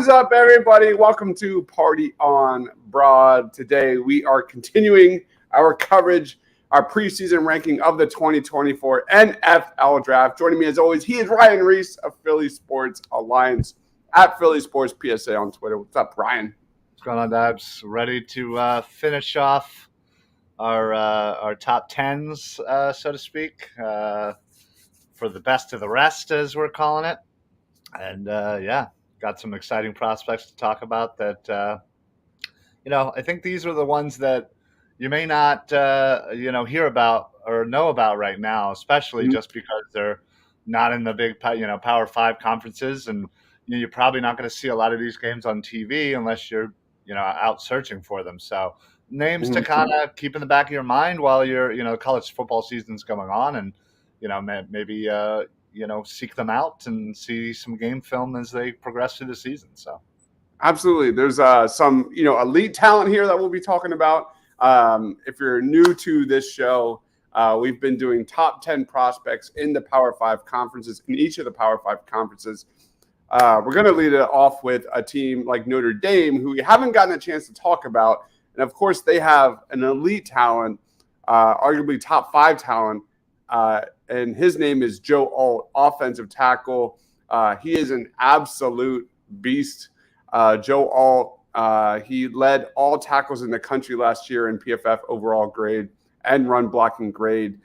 up, everybody? Welcome to Party on Broad. Today, we are continuing our coverage, our preseason ranking of the 2024 NFL Draft. Joining me, as always, he is Ryan Reese of Philly Sports Alliance at Philly Sports PSA on Twitter. What's up, Ryan? What's going on, Dabs? Ready to finish off our top tens, so to speak, for the best of the rest, as we're calling it. And got some exciting prospects to talk about that. I think these are the ones that you may not, hear about or know about right now, especially just because they're not in the big, Power Five conferences, and you're probably not going to see a lot of these games on TV unless you're, out searching for them. So names to kind of keep in the back of your mind while you're, college football season's going on, and maybe seek them out and see some game film as they progress through the season. So. Absolutely. There's some, elite talent here that we'll be talking about. If you're new to this show, we've been doing top 10 prospects in the Power 5 conferences, in each of the Power 5 conferences. We're going to lead it off with a team like Notre Dame, who we haven't gotten a chance to talk about. And, of course, they have an elite talent, arguably top 5 talent, and his name is Joe Alt, offensive tackle. He is an absolute beast. Joe Alt, he led all tackles in the country last year in PFF overall grade and run blocking grade.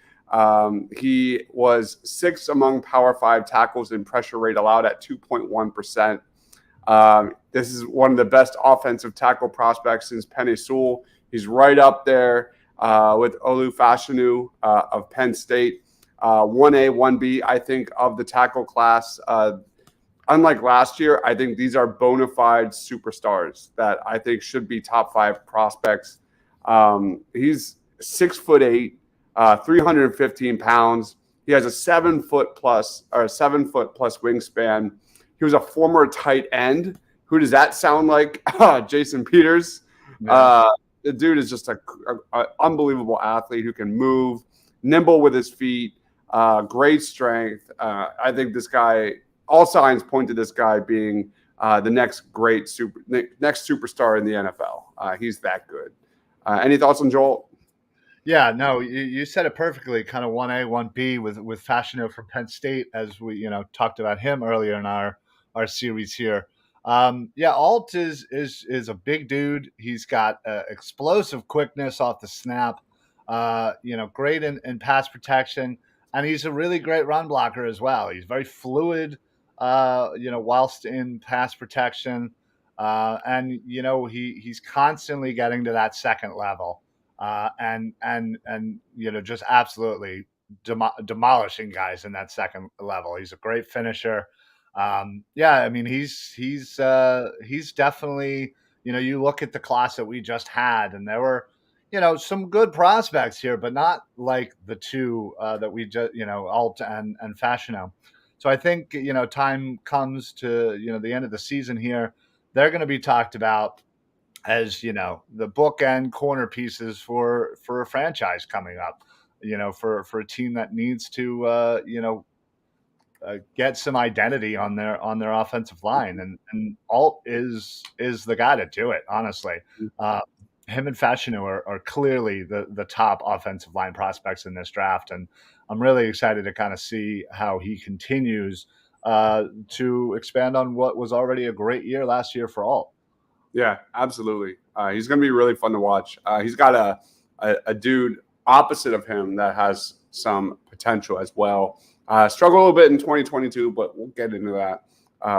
He was 6th among Power 5 tackles in pressure rate allowed at 2.1%. This is one of the best offensive tackle prospects since Penei Sewell. He's right up there with Olu Fashanu of Penn State. 1A, 1B, I think, of the tackle class. Unlike last year, I think these are bona fide superstars that I think should be top 5 prospects. He's 6'8", 315 pounds. He has a 7 foot plus wingspan. He was a former tight end. Who does that sound like? Jason Peters. Yeah. The dude is just an unbelievable athlete who can move, nimble with his feet, great strength. I think this guy, all signs point to this guy being the next superstar in the NFL. He's that good. Any thoughts on Joel? Yeah, no, you said it perfectly. Kind of 1A, 1B with Fashanu from Penn State, as we talked about him earlier in our series here. Alt is a big dude. He's got explosive quickness off the snap. Great in pass protection, and he's a really great run blocker as well. He's very fluid. Whilst in pass protection, and he's constantly getting to that second level, and just absolutely demolishing guys in that second level. He's a great finisher. He's definitely, you look at the class that we just had, and there were, some good prospects here, but not like the two that we just, Alt and Fashanu. So I think, time comes to, the end of the season here. They're going to be talked about as, the bookend corner pieces for a franchise coming up, for a team that needs to, get some identity on their offensive line. And Alt is the guy to do it, honestly. Him and Fashanu are clearly the top offensive line prospects in this draft. And I'm really excited to kind of see how he continues to expand on what was already a great year last year for Alt. Yeah, absolutely. He's going to be really fun to watch. He's got a dude opposite of him that has some potential as well. Struggled a little bit in 2022, but we'll get into that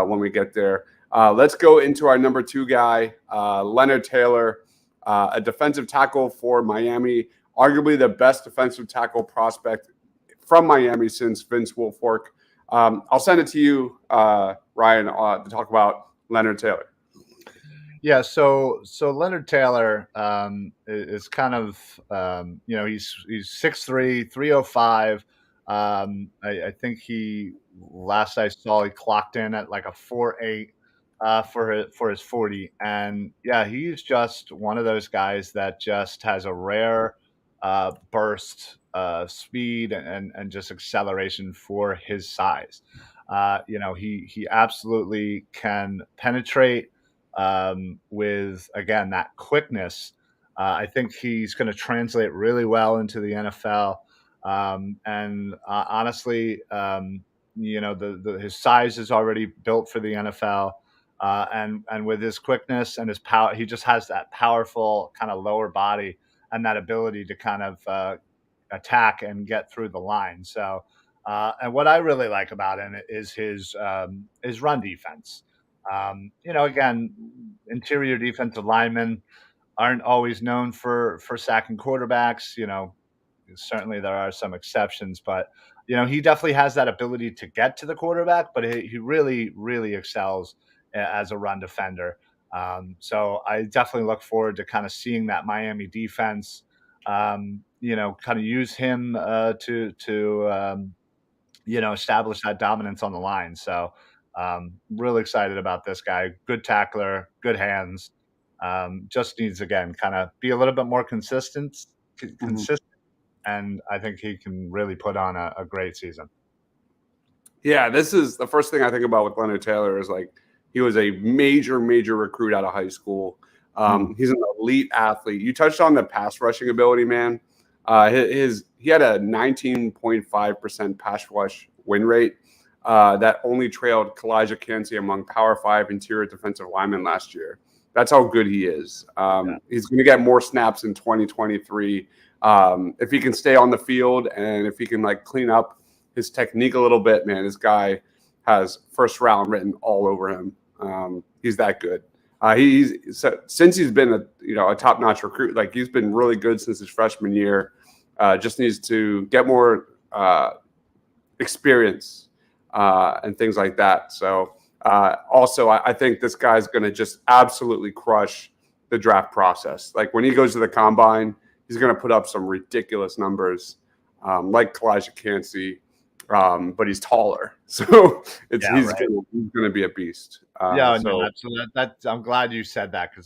when we get there. Let's go into our number 2 guy, Leonard Taylor, a defensive tackle for Miami, arguably the best defensive tackle prospect from Miami since Vince Wilfork. I'll send it to you, Ryan, to talk about Leonard Taylor. Yeah, so Leonard Taylor is kind of, he's 6'3", 305. I think last I saw, he clocked in at like a 4.8 for his 40. And yeah, he's just one of those guys that just has a rare burst, speed, and just acceleration for his size. He absolutely can penetrate with, again, that quickness. I think he's going to translate really well into the NFL. And honestly, his size is already built for the NFL. And with his quickness and his power, he just has that powerful kind of lower body and that ability to kind of attack and get through the line. So, and what I really like about him is his run defense. Again, interior defensive linemen aren't always known for sacking quarterbacks. Certainly there are some exceptions, but he definitely has that ability to get to the quarterback, but he really, really excels as a run defender. So I definitely look forward to kind of seeing that Miami defense, kind of use him to establish that dominance on the line. So really excited about this guy. Good tackler, good hands. Just needs, again, kind of be a little bit more consistent, Mhm. and I think he can really put on a great season. Yeah, this is the first thing I think about with Leonard Taylor is like he was a major, major recruit out of high school. Mm. He's an elite athlete. You touched on the pass rushing ability, man. He had a 19.5% pass rush win rate that only trailed Kalijah Kancey among Power Five interior defensive linemen last year. That's how good he is. Yeah. He's going to get more snaps in 2023 if he can stay on the field and if he can like clean up his technique a little bit. Man, this guy has first round written all over him. He's that good. Since he's been a top notch recruit, like he's been really good since his freshman year. Just needs to get more experience and things like that. So also, I think this guy's going to just absolutely crush the draft process. Like when he goes to the combine, he's going to put up some ridiculous numbers, like Kalijah Kancey, but he's taller, so Yeah, he's right. going to be a beast. Yeah, no, So that's I'm glad you said that because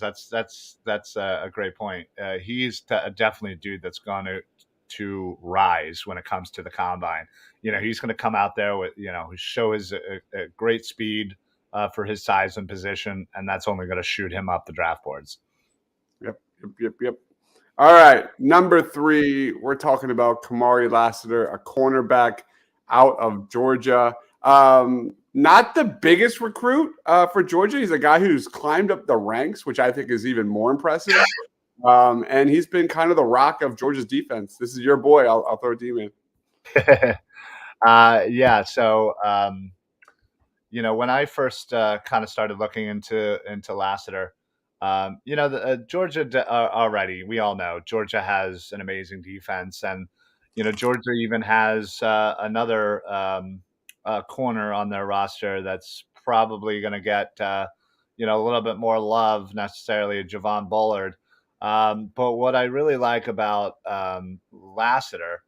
that's a great point. He's definitely a dude that's going to rise when it comes to the combine. He's going to come out there with show his a great speed for his size and position, and that's only going to shoot him up the draft boards. yep. All right, number 3, we're talking about Kamari Lassiter, a cornerback out of Georgia. Not the biggest recruit for Georgia. He's a guy who's climbed up the ranks, which I think is even more impressive. And he's been kind of the rock of Georgia's defense. This is your boy. I'll throw it to you, man. Yeah. So, when I first kind of started looking into Lassiter, Georgia already, we all know Georgia has an amazing defense, and Georgia even has another corner on their roster that's probably going to get a little bit more love necessarily, Javon Bullard. But what I really like about Lassiter,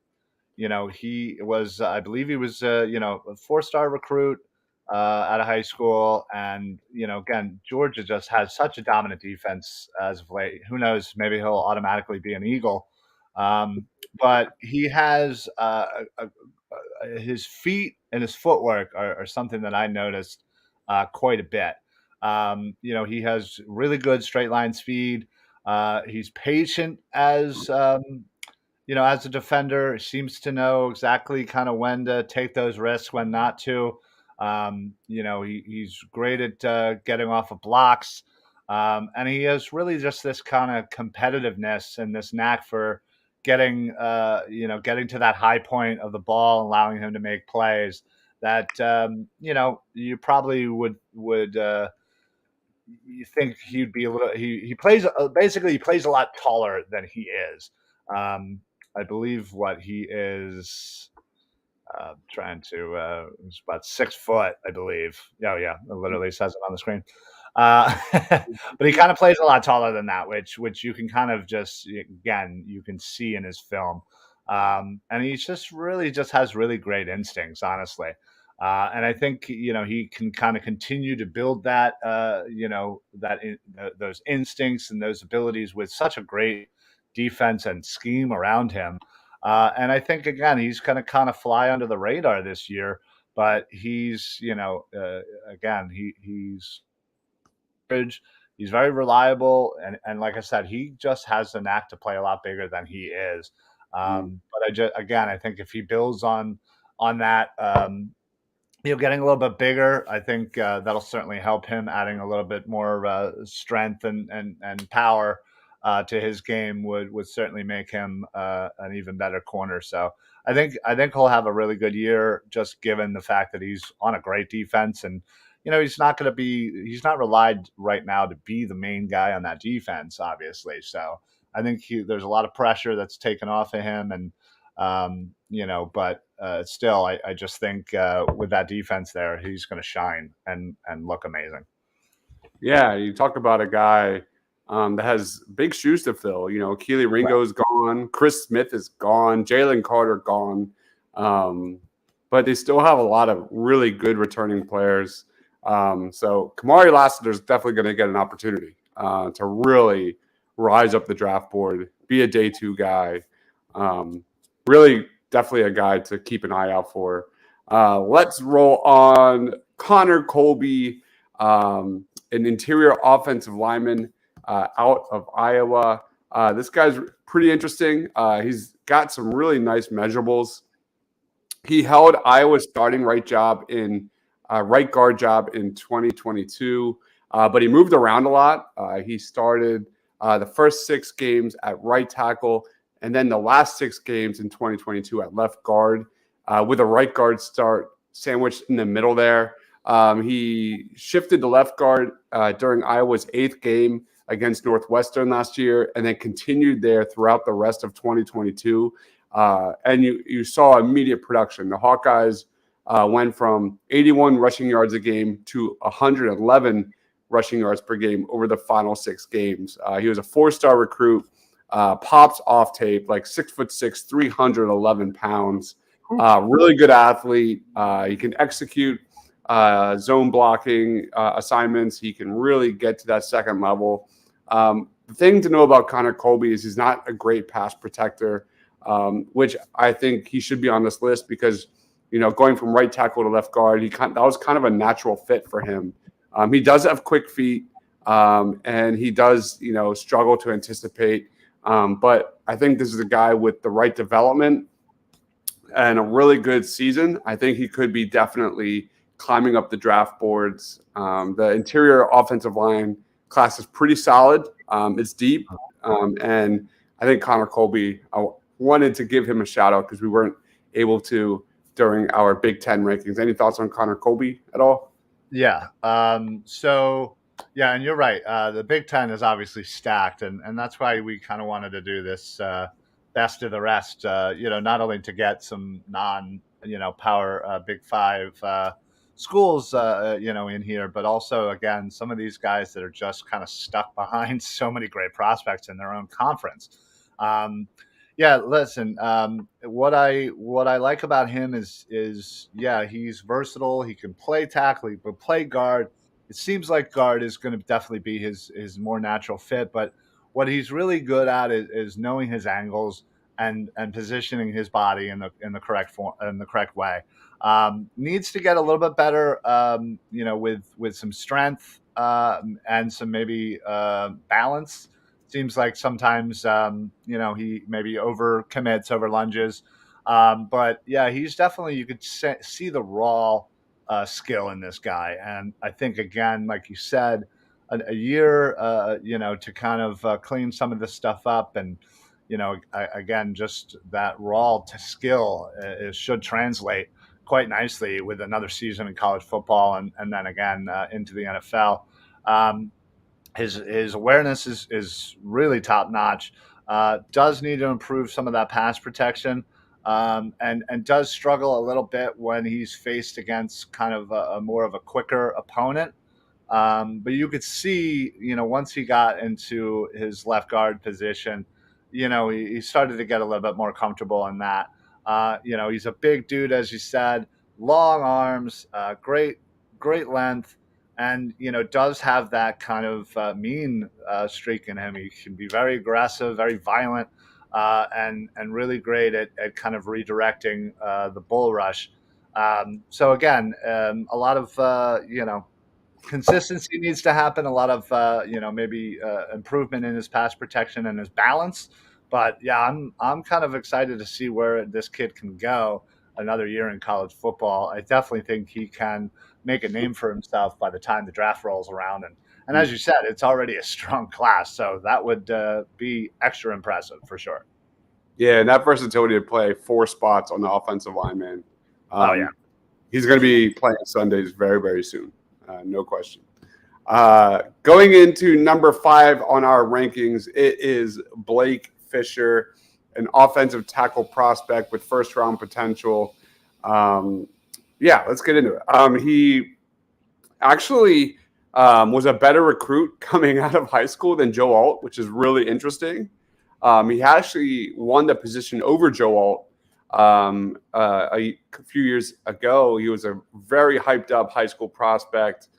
he was, I believe he was, a 4-star recruit out of high school. And, again, Georgia just has such a dominant defense as of late. Who knows? Maybe he'll automatically be an Eagle. But he has his feet and his footwork are something that I noticed quite a bit. He has really good straight line speed. He's patient as a defender. Seems to know exactly kind of when to take those risks, when not to. He's great at getting off of blocks. And he has really just this kind of competitiveness and this knack for getting to that high point of the ball, allowing him to make plays that, you probably would you think he'd be a little, he plays, basically he plays a lot taller than he is. I believe what he is, trying to, it's about 6 foot, I believe. Oh yeah, it literally says it on the screen. But he kind of plays a lot taller than that, which you can kind of just, again, you can see in his film. And he just really just has really great instincts, honestly. And I think he can kind of continue to build that those instincts and those abilities with such a great defense and scheme around him. And I think, again, he's going to kind of fly under the radar this year. But he's again, he's He's very reliable, and like I said, he just has the knack to play a lot bigger than he is. Mm. But I think if he builds on that, getting a little bit bigger, I think that'll certainly help him. Adding a little bit more strength and power to his game would certainly make him an even better corner. So I think he'll have a really good year, just given the fact that he's on a great defense, and he's not relied right now to be the main guy on that defense, obviously. So I think there's a lot of pressure that's taken off of him, and but still, I just think with that defense there, he's going to shine and look amazing. Yeah, you talk about a guy that has big shoes to fill. Keely Right. Ringo's gone, Chris Smith is gone, Jalen Carter gone, um, but they still have a lot of really good returning players. So Kamari Lassiter is definitely going to get an opportunity to really rise up the draft board, be a day two guy. Really, definitely a guy to keep an eye out for. Let's roll on Connor Colby. An interior offensive lineman out of Iowa. This guy's pretty interesting. He's got some really nice measurables. He held Iowa's starting right guard job in 2022, but he moved around a lot. He started the first 6 games at right tackle, and then the last 6 games in 2022 at left guard, with a right guard start sandwiched in the middle there. He shifted to left guard during Iowa's 8th game against Northwestern last year, and then continued there throughout the rest of 2022. And you saw immediate production. The Hawkeyes went from 81 rushing yards a game to 111 rushing yards per game over the final 6 games. He was a 4-star recruit, pops off tape, like 6'6", 311 pounds. Really good athlete. He can execute zone blocking assignments. He can really get to that second level. The thing to know about Connor Colby is he's not a great pass protector, which I think he should be on this list because, going from right tackle to left guard, that was kind of a natural fit for him. He does have quick feet, and he does, struggle to anticipate. But I think this is a guy with the right development and a really good season. I think he could be definitely climbing up the draft boards. The interior offensive line class is pretty solid. It's deep. And I think Connor Colby, I wanted to give him a shout out because we weren't able to during our Big Ten rankings. Any thoughts on Connor Colby at all? Yeah. And you're right. The Big Ten is obviously stacked, and that's why we kind of wanted to do this best of the rest. Not only to get some power Big Five schools, in here, but also again some of these guys that are just kind of stuck behind so many great prospects in their own conference. Yeah, listen. What I like about him is he's versatile. He can play tackle. He can play guard. It seems like guard is going to definitely be his more natural fit. But what he's really good at is knowing his angles and positioning his body in the correct form, in the correct way. Needs to get a little bit better, with some strength and some maybe balance. Seems like sometimes he maybe over commits, over lunges, but yeah, he's definitely, you could see the raw skill in this guy, and I think again, like you said, a year, to kind of clean some of this stuff up, and again, just that raw skill should translate quite nicely with another season in college football, and then again into the NFL. Um, his awareness is really top notch. Does need to improve some of that pass protection, and does struggle a little bit when he's faced against kind of a more of a quicker opponent. But you could see, once he got into his left guard position, he started to get a little bit more comfortable in that. He's a big dude, as you said, long arms, great length, and does have that kind of mean streak in him. He can be very aggressive, very violent, and really great at kind of redirecting the bull rush. So again, a lot of consistency needs to happen. A lot of maybe improvement in his pass protection and his balance. But yeah, I'm kind of excited to see where this kid can go another year in college football. I definitely think he can make a name for himself by the time the draft rolls around. And as you said, it's already a strong class, so that would be extra impressive for sure. Yeah, and that versatility to play 4 spots on the offensive line, man. Oh yeah. He's going to be playing Sundays very, very soon. No question. Going into number 5 on our rankings, it is Blake Fisher, an offensive tackle prospect with first-round potential. Let's get into it. He actually was a better recruit coming out of high school than Joe Alt, which is really interesting. He actually won the position over Joe Alt a few years ago. He was a very hyped up high school prospect.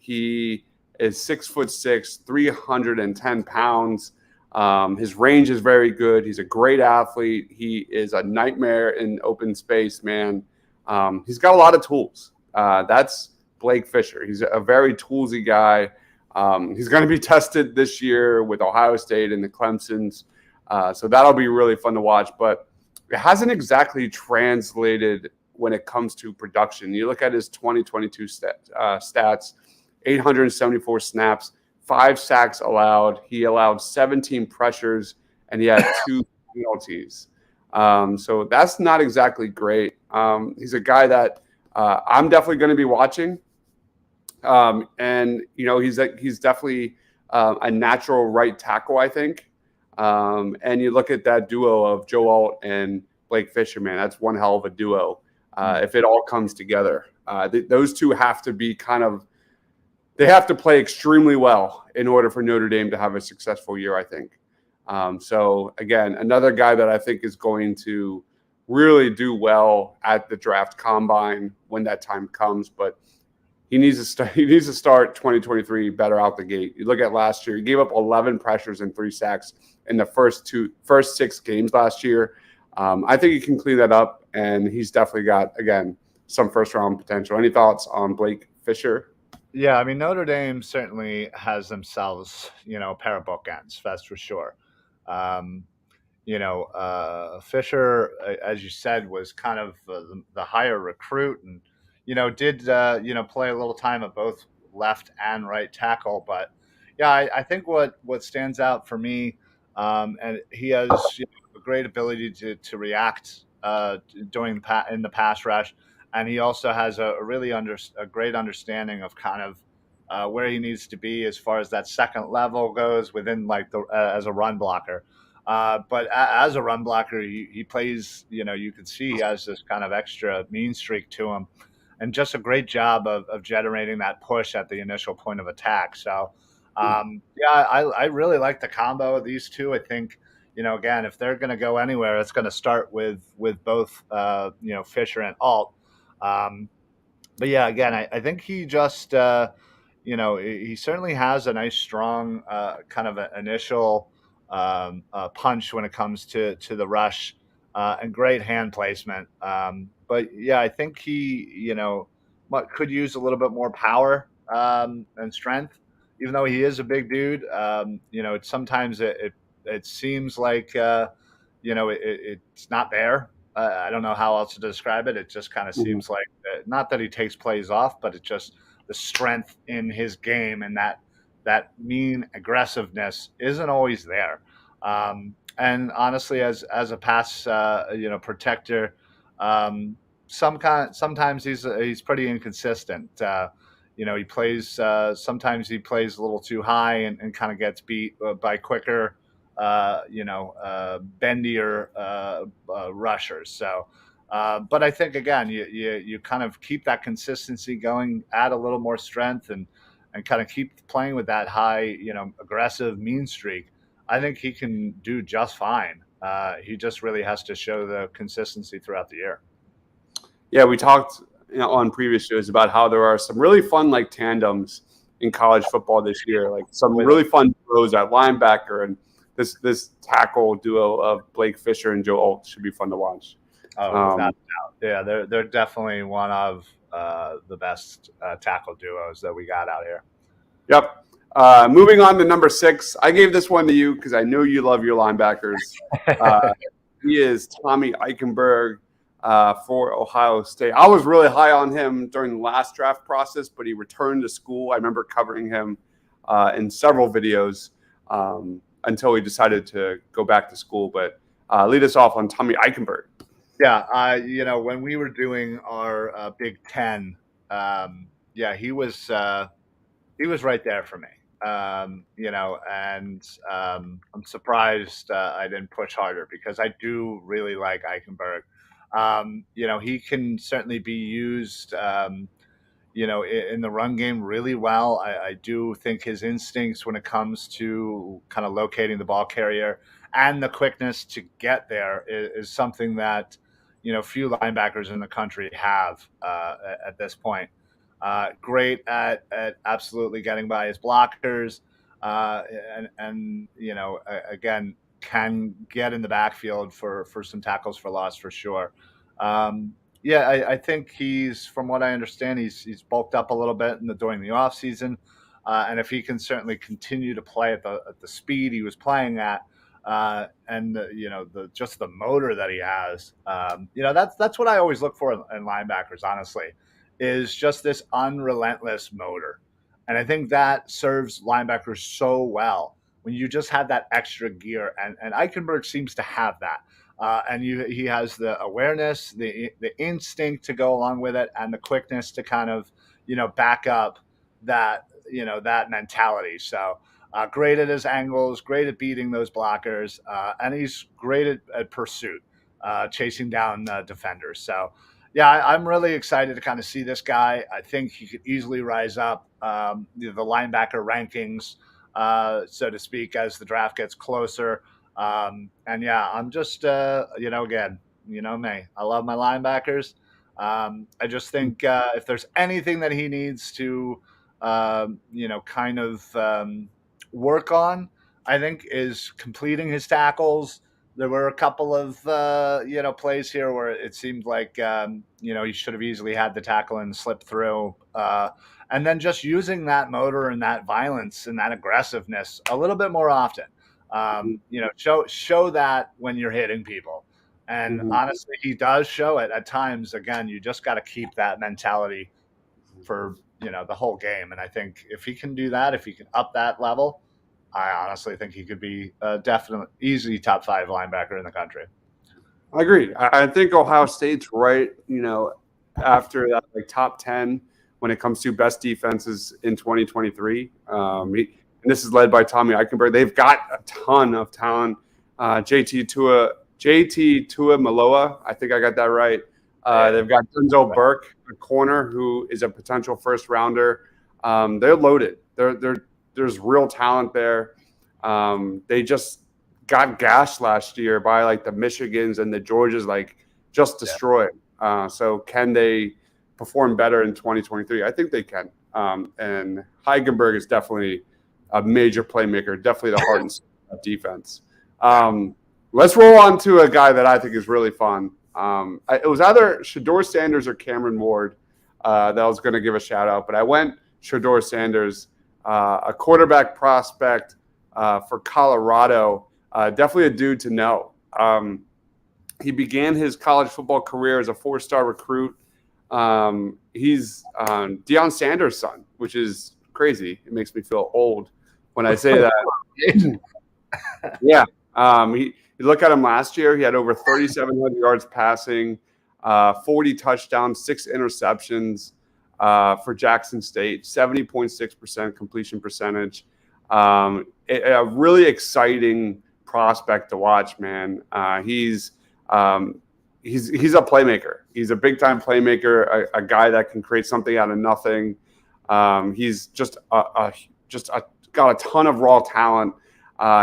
He is 6'6", 310 pounds. His range is very good. He's a great athlete. He is a nightmare in open space, man. He's got a lot of tools. That's Blake Fisher. He's a very toolsy guy. He's going to be tested this year with Ohio State and the Clemsons. So that'll be really fun to watch. But it hasn't exactly translated when it comes to production. You look at his 2022 stats, 874 snaps, 5 sacks allowed. He allowed 17 pressures, and he had 2 penalties. So that's not exactly great. He's a guy that I'm definitely going to be watching. And he's definitely a natural right tackle, I think. And you look at that duo of Joe Alt and Blake Fisher, man, that's one hell of a duo. If it all comes together, those two have to be they have to play extremely well in order for Notre Dame to have a successful year, I think. So again, another guy that I think is going to really do well at the draft combine when that time comes, but he needs to start 2023 better out the gate. You look at last year, he gave up 11 pressures and 3 sacks in the first 6 games last year. I think he can clean that up, and he's definitely got, again, some first-round potential. Any thoughts on Blake Fisher? Yeah, I mean, Notre Dame certainly has themselves, a pair of bookends, that's for sure. Fisher, as you said, was kind of the higher recruit and, did, play a little time at both left and right tackle. But, yeah, I think what stands out for me, and he has a great ability to react in the pass rush. And he also has a great understanding of kind of where he needs to be as far as that second level goes within as a run blocker. But as a run blocker, he plays, you can see he has this kind of extra mean streak to him and just a great job of generating that push at the initial point of attack. So, I really like the combo of these two. I think, again, if they're going to go anywhere, it's going to start with both, Fisher and Alt. But yeah, again, I think he just, he certainly has a nice, strong kind of an initial punch when it comes to the rush and great hand placement. But yeah, I think he, could use a little bit more power and strength, even though he is a big dude. Sometimes it seems like, it's not there. I don't know how else to describe it. It just kind of seems like not that he takes plays off, but it's just the strength in his game and that mean aggressiveness isn't always there. And honestly, as a pass protector, sometimes he's pretty inconsistent. He plays sometimes he plays a little too high and kind of gets beat by quicker. Bendier rushers. So, but I think again, you kind of keep that consistency going, add a little more strength, and kind of keep playing with that high, aggressive mean streak. I think he can do just fine. He just really has to show the consistency throughout the year. Yeah, we talked on previous shows about how there are some really fun tandems in college football this year, like some really fun throws at linebacker and. This tackle duo of Blake Fisher and Joe Alt should be fun to watch. Oh, without doubt. Yeah, they're definitely one of the best tackle duos that we got out here. Yep. Moving on to number 6. I gave this one to you because I know you love your linebackers. He is Tommy Eichenberg for Ohio State. I was really high on him during the last draft process, but he returned to school. I remember covering him in several videos until he decided to go back to school. But lead us off on Tommy Eichenberg. Yeah, when we were doing our Big Ten, he was right there for me. And I'm surprised I didn't push harder because I do really like Eichenberg. He can certainly be used, in the run game really well. I do think his instincts when it comes to kind of locating the ball carrier and the quickness to get there is something that, few linebackers in the country have at this point. Great at absolutely getting by his blockers, and again, can get in the backfield for some tackles for loss for sure. I think from what I understand, he's bulked up a little bit during the off season, and if he can certainly continue to play at the speed he was playing at, and just the motor that he has, that's what I always look for in linebackers, honestly, is just this unrelentless motor. And I think that serves linebackers so well when you just have that extra gear. And Eichenberg seems to have that. And he has the awareness, the instinct to go along with it, and the quickness to kind of, back up that, that mentality. So great at his angles, great at beating those blockers, and he's great at pursuit, chasing down defenders. So, yeah, I'm really excited to kind of see this guy. I think he could easily rise up the linebacker rankings, so to speak, as the draft gets closer. I'm just, again, me, I love my linebackers. I just think if there's anything that he needs to, work on, I think, is completing his tackles. There were a couple of, plays here where it seemed like, he should have easily had the tackle and slipped through. And then just using that motor and that violence and that aggressiveness a little bit more often. Show that when you're hitting people. And honestly, he does show it at times. Again, you just got to keep that mentality for, the whole game. And I think if he can do that, if he can up that level, I honestly think he could be a definite, easy top 5 linebacker in the country. I agree. I think Ohio State's right, after that, like top 10 when it comes to best defenses in 2023. And this is led by Tommy Eichenberg. They've got a ton of talent. JT Tuimoloau, I think I got that right. They've got Denzel Burke, a corner who is a potential first rounder. They're loaded. There's real talent there. They just got gashed last year by like the Michigans and the Georgias, just destroyed. So can they perform better in 2023? I think they can. And Eichenberg is definitely a major playmaker, definitely the heart and soul of defense. Let's roll on to a guy that I think is really fun. It was either Shedeur Sanders or Cameron Ward that I was going to give a shout out, but I went Shedeur Sanders, a quarterback prospect for Colorado, definitely a dude to know. He began his college football career as a 4-star recruit. He's Deion Sanders' son, which is crazy. It makes me feel old when I say that. Yeah. You look at him last year, he had over 3,700 yards passing, 40 touchdowns, 6 interceptions for Jackson State, 70.6% completion percentage. A really exciting prospect to watch, man. He's a playmaker. He's a big-time playmaker, a guy that can create something out of nothing. He's just got a ton of raw talent.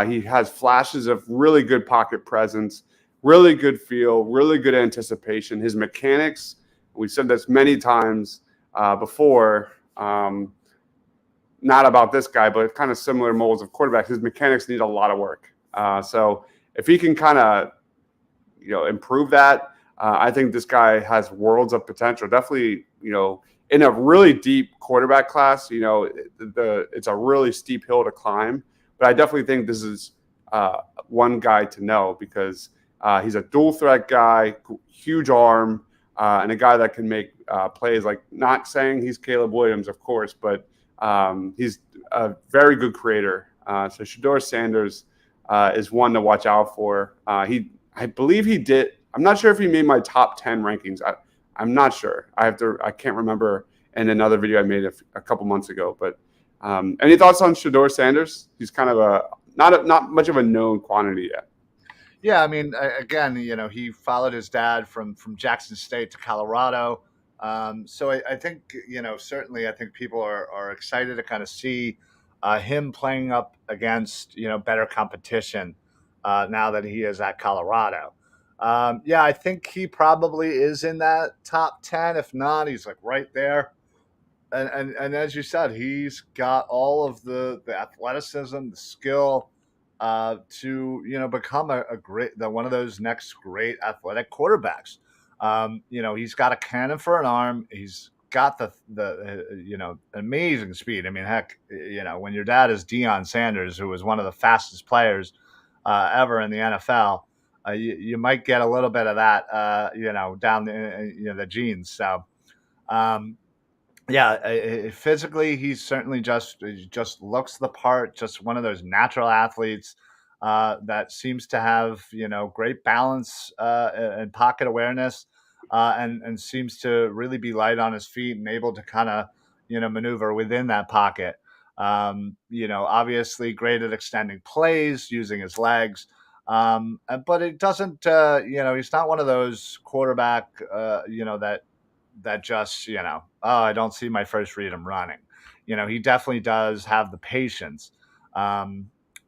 He has flashes of really good pocket presence, really good feel, really good anticipation. His mechanics, we've said this many times before, not about this guy, but kind of similar molds of quarterbacks. His mechanics need a lot of work. So if he can kind of, improve that, I think this guy has worlds of potential. Definitely in a really deep quarterback class, it's a really steep hill to climb. But I definitely think this is one guy to know because he's a dual threat guy, huge arm, and a guy that can make plays. Like, not saying he's Caleb Williams, of course, but he's a very good creator. So Shedeur Sanders is one to watch out for. I believe he did. I'm not sure if he made my top 10 rankings. I'm not sure. I can't remember in another video I made a couple months ago. But any thoughts on Shedeur Sanders? He's kind of not much of a known quantity yet. Yeah, I mean, again, he followed his dad from Jackson State to Colorado. So I think, certainly I think people are excited to kind of see him playing up against, better competition now that he is at Colorado. Yeah, I think he probably is in that top 10. If not, he's like right there. And as you said, he's got all of the athleticism, the skill to become a great one of those next great athletic quarterbacks. He's got a cannon for an arm. He's got the amazing speed. I mean, heck, when your dad is Deion Sanders, who was one of the fastest players ever in the NFL, you might get a little bit of that, down the genes. So. Yeah, physically, he's certainly he just looks the part. Just one of those natural athletes that seems to have great balance and pocket awareness, and seems to really be light on his feet and able to kind of maneuver within that pocket. Obviously great at extending plays using his legs. But it doesn't, he's not one of those quarterback, that just, oh, I don't see my first read, I'm running. He definitely does have the patience, to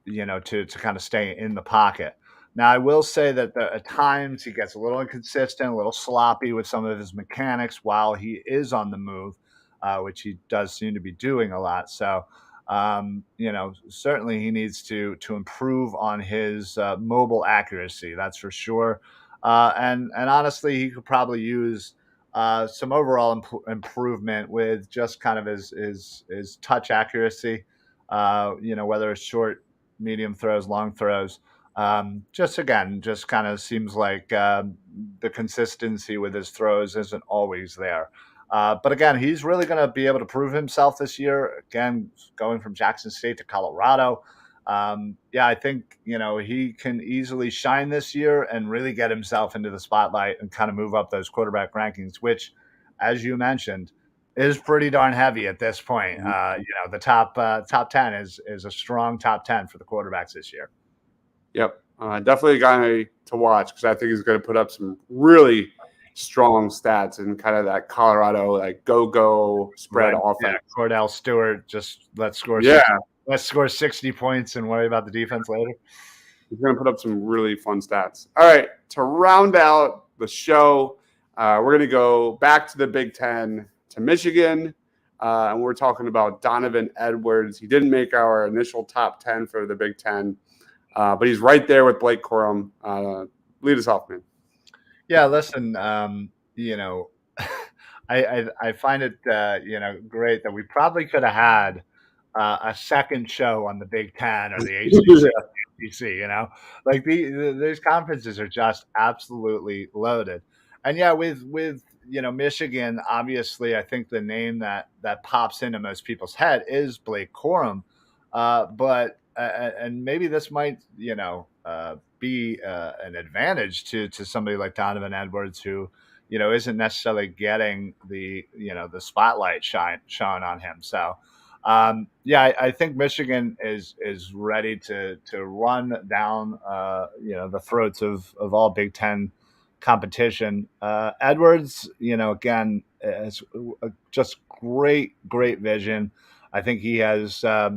kind of stay in the pocket. Now, I will say that at times he gets a little inconsistent, a little sloppy with some of his mechanics while he is on the move, which he does seem to be doing a lot. So, certainly he needs to improve on his mobile accuracy. That's for sure. And honestly, he could probably use some overall improvement with just kind of his touch accuracy. Whether it's short, medium throws, long throws. Just kind of seems like the consistency with his throws isn't always there. But again, he's really going to be able to prove himself this year. Again, going from Jackson State to Colorado. Yeah, I think, he can easily shine this year and really get himself into the spotlight and kind of move up those quarterback rankings, which, as you mentioned, is pretty darn heavy at this point. The top 10 is a strong top 10 for the quarterbacks this year. Yep. Definitely a guy to watch because I think he's going to put up some really strong stats in kind of that Colorado like go spread offense. Yeah, Cordell Stewart, just let's score 60 points and worry about the defense later. He's going to put up some really fun stats. All right, to round out the show, we're going to go back to the Big Ten, to Michigan, and we're talking about Donovan Edwards. He didn't make our initial top 10 for the Big Ten, but he's right there with Blake Corum. Lead us off, man. Yeah, listen, I find it, great that we probably could have had a second show on the Big Ten or the ACC. Like these conferences are just absolutely loaded. And yeah, with Michigan, obviously, I think the name that pops into most people's head is Blake Corum, but and maybe this might be an advantage to somebody like Donovan Edwards, who isn't necessarily getting the spotlight shone on him. So. I think Michigan is ready to run down the throats of all Big Ten competition. Edwards, again, has just great vision. I think he is a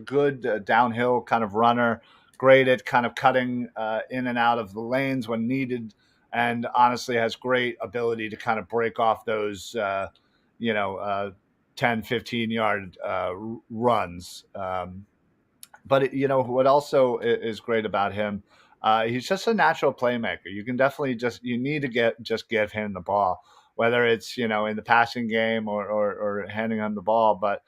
good downhill kind of runner, great at kind of cutting in and out of the lanes when needed, and honestly has great ability to kind of break off those 10, 15-yard runs. But what also is great about him, he's just a natural playmaker. You can definitely you need to give him the ball. whether it's in the passing game or handing him the ball. But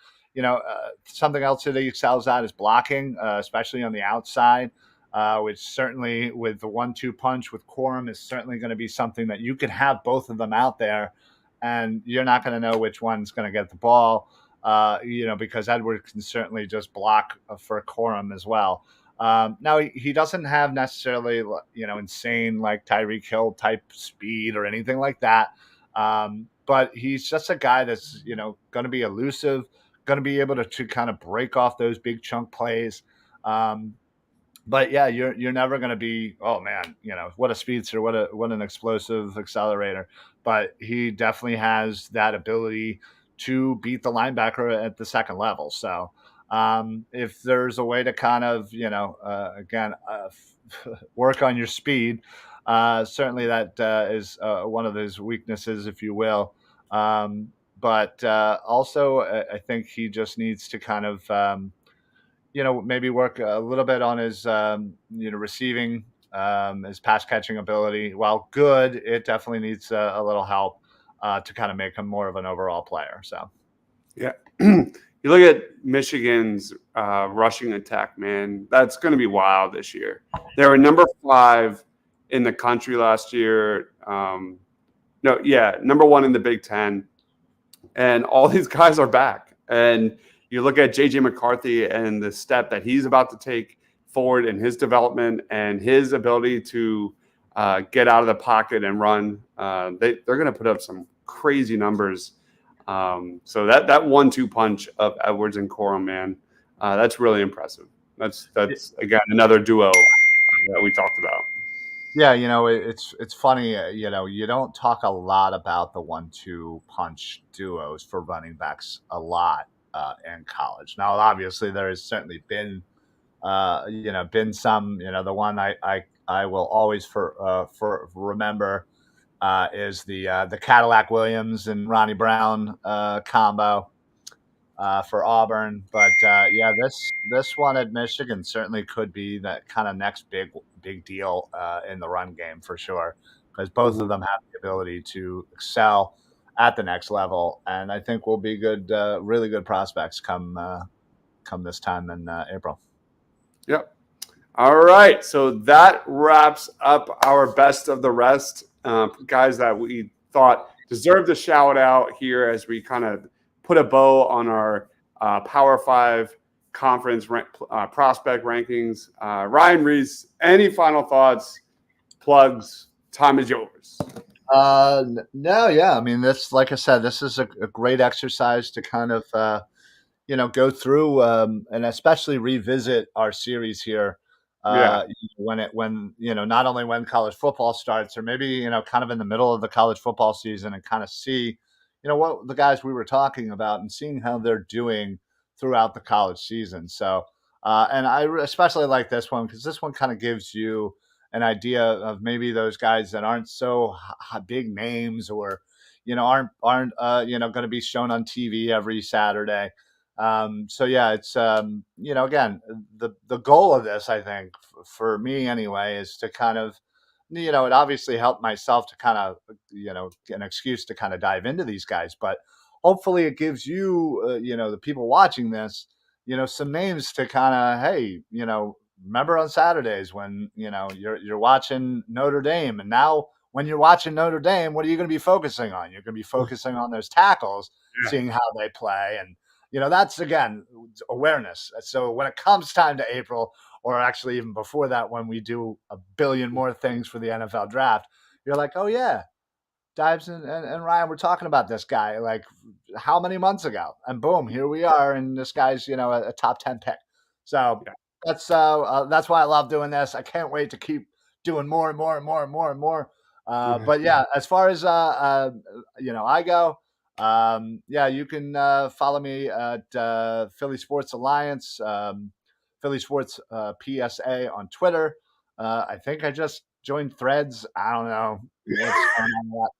something else that he excels at is blocking, especially on the outside. Which certainly with the 1-2 punch with Corum is certainly going to be something that you can have both of them out there, and you're not going to know which one's going to get the ball. Because Edwards can certainly just block for Corum as well. Now he doesn't have necessarily insane like Tyreek Hill type speed or anything like that, but he's just a guy that's going to be elusive, going to be able to kind of break off those big chunk plays. But yeah, you're never going to be, oh man, what a speedster, what an explosive accelerator. But he definitely has that ability to beat the linebacker at the second level. So if there's a way to kind of work on your speed, certainly that is one of those weaknesses, if you will. But also, I think he just needs to kind of maybe work a little bit on his, receiving, his pass catching ability. While good, it definitely needs a little help to kind of make him more of an overall player. So, yeah, you look at Michigan's rushing attack, man. That's going to be wild this year. They were number 5 in the country last year. Number 1 in the Big Ten, and all these guys are back. And you look at J.J. McCarthy and the step that he's about to take forward in his development and his ability to get out of the pocket and run. They're going to put up some crazy numbers. So that 1-2 punch of Edwards and Corum, man, that's really impressive. That's again another duo that we talked about. Yeah, it's funny. You don't talk a lot about the 1-2 punch duos for running backs a lot in college. Now, obviously, there has certainly been some. The one I will always for remember is the Cadillac Williams and Ronnie Brown combo for Auburn. But this one at Michigan certainly could be that kind of next big deal in the run game for sure, because both of them have the ability to excel at the next level, and I think will be good, really good prospects come this time in April. Yep. All right, so that wraps up our best of the rest, guys that we thought deserved a shout out here as we kind of put a bow on our Power 5 conference prospect rankings. Ryan Reese, any final thoughts, plugs? Time is yours. No, yeah. I mean, this, like I said, this is a great exercise to kind of, go through and especially revisit our series here. When not only when college football starts, or maybe kind of in the middle of the college football season, and kind of see what the guys we were talking about and seeing how they're doing throughout the college season. So and I especially like this one because this one kind of gives you an idea of maybe those guys that aren't so big names, or aren't going to be shown on TV every Saturday. So yeah, it's again, the goal of this, I think, for me anyway, is to kind of it obviously helped myself to kind of an excuse to kind of dive into these guys, but hopefully it gives you the people watching this some names to kind of, hey, remember on Saturdays when you're watching Notre Dame, and now when you're watching Notre Dame, what are you going to be focusing on? You're going to be focusing on those tackles, seeing how they play, and that's, again, awareness. So when it comes time to April, or actually even before that, when we do a billion more things for the NFL draft, you're like, oh yeah, Dives and Ryan were talking about this guy like how many months ago, and boom, here we are, and this guy's a top 10 pick. So that's why I love doing this. I can't wait to keep doing more and more and more and more and more. But yeah, as far as I go, you can follow me at Philly Sports Alliance, Philly Sports PSA on Twitter. I think I just joined Threads. I don't know what's going on with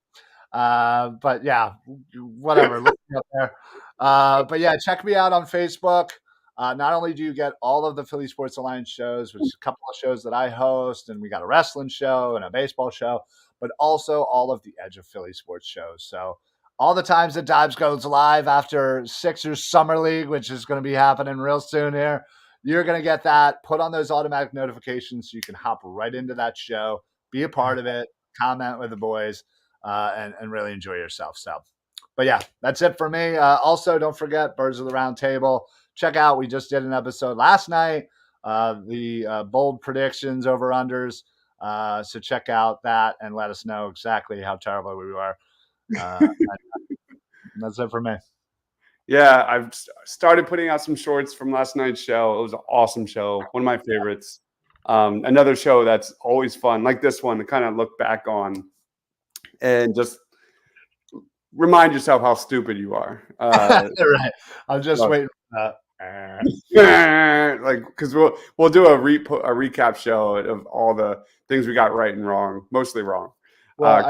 that. But yeah, whatever. Look me up there. But yeah, check me out on Facebook. Not only do you get all of the Philly Sports Alliance shows, which is a couple of shows that I host, and we got a wrestling show and a baseball show, but also all of the Edge of Philly sports shows. So all the times that Dives goes live after Sixers Summer League, which is going to be happening real soon here, you're going to get that. Put on those automatic notifications so you can hop right into that show, be a part of it, comment with the boys, and really enjoy yourself. So, but yeah, that's it for me. Also, don't forget Birds of the Round Table. Check out, we just did an episode last night, the bold predictions over unders. So check out that and let us know exactly how terrible we were. That's it for me. Yeah, I've started putting out some shorts from last night's show. It was an awesome show, one of my favorites. Another show that's always fun, like this one, to kind of look back on and just remind yourself how stupid you are. Right. I'm just waiting for that. Like, because we'll do a recap show of all the things we got right and wrong, mostly wrong. Well,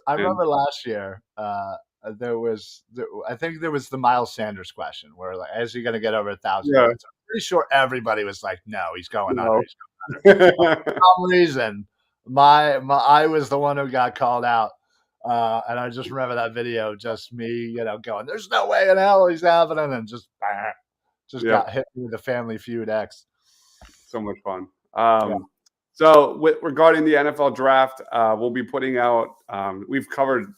I remember last year. I think there was the Miles Sanders question where, like, is he going to get over 1,000 yards? I'm pretty sure everybody was like, no, he's going under. For some reason, I was the one who got called out. And I just remember that video, just me, going, there's no way in hell he's happening. And just got hit with the Family Feud X. So much fun. So regarding the NFL draft, we'll be putting out, we've covered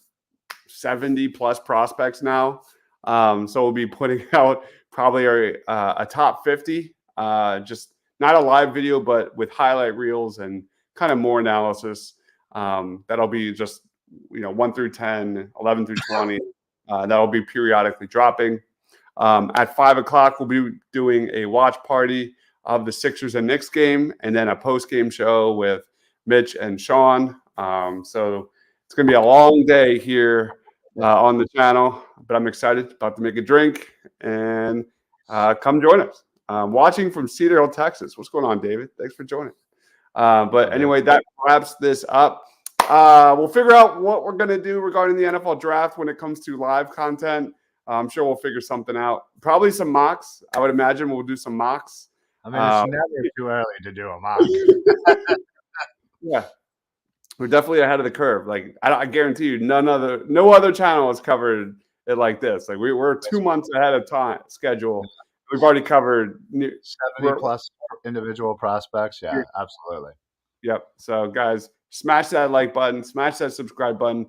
70 plus prospects now. So we'll be putting out probably a top 50, just not a live video, but with highlight reels and kind of more analysis. That'll be just, 1 through 10, 11 through 20. That'll be periodically dropping. At 5 o'clock, we'll be doing a watch party of the Sixers and Knicks game, and then a post-game show with Mitch and Sean. So it's going to be a long day here on the channel, but I'm excited, about to make a drink, and come join us. Watching from Cedar Hill, Texas. What's going on, David? Thanks for joining. But anyway, that wraps this up. We'll figure out what we're going to do regarding the NFL draft when it comes to live content. I'm sure we'll figure something out. Probably some mocks. I would imagine we'll do some mocks. I mean, it's never too early to do a mock. Yeah, we're definitely ahead of the curve. Like, I guarantee you, no other channel has covered it like this. Like, we're 2 months ahead of time schedule. We've already covered 70 plus individual prospects. Yeah, absolutely. Yep. So, guys, smash that like button, smash that subscribe button.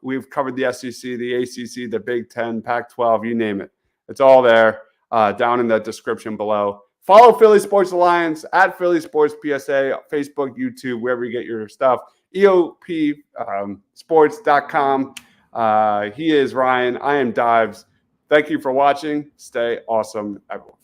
We've covered the SEC, the ACC, the Big Ten, Pac-12, you name it. It's all there down in the description below. Follow Philly Sports Alliance at Philly Sports PSA, Facebook, YouTube, wherever you get your stuff. EOPsports.com. He is Ryan. I am Dives. Thank you for watching. Stay awesome, everyone.